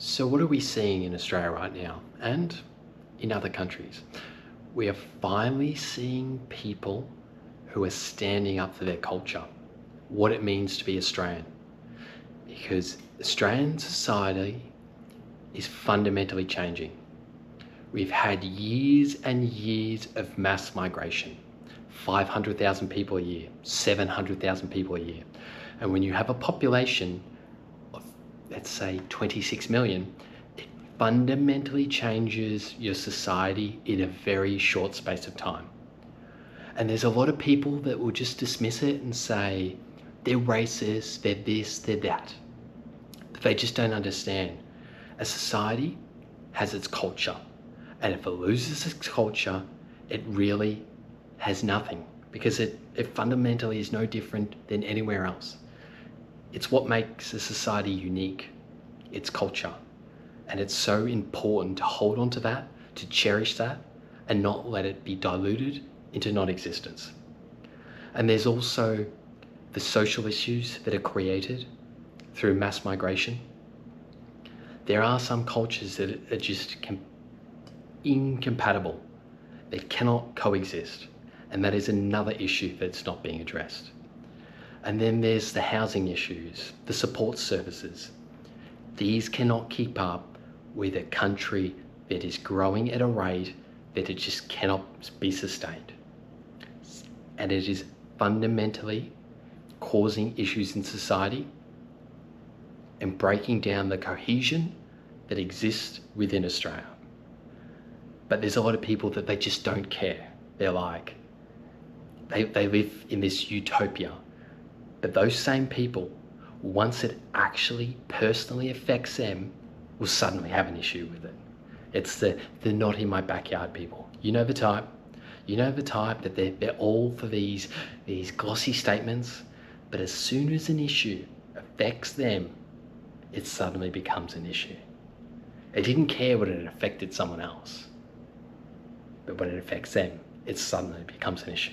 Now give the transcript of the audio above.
So what are we seeing in Australia right now and in other countries? We are finally seeing people who are standing up for their culture, what it means to be Australian. Because Australian society is fundamentally changing. We've had years and years of mass migration, 500,000 people a year, 700,000 people a year. And when you have a population of, let's say, 26 million, it fundamentally changes your society in a very short space of time. And there's a lot of people that will just dismiss it and say, they're racist, they're this, they're that. But they just don't understand. A society has its culture. And if it loses its culture, it really has nothing, because it fundamentally is no different than anywhere else. It's what makes a society unique, its culture. And it's so important to hold on to that, to cherish that, and not let it be diluted into non-existence. And there's also the social issues that are created through mass migration. There are some cultures that are just incompatible. They cannot coexist. And that is another issue that's not being addressed. And then there's the housing issues, the support services. These cannot keep up with a country that is growing at a rate that it just cannot be sustained. And it is fundamentally causing issues in society and breaking down the cohesion that exists within Australia. But there's a lot of people that they just don't care. They're like, they live in this utopia. But those same people, once it actually personally affects them, will suddenly have an issue with it. It's the not in my backyard people. You know the type. You know the type that they're all for these glossy statements, but as soon as an issue affects them, it suddenly becomes an issue. It didn't care when it affected someone else, but when it affects them, it suddenly becomes an issue.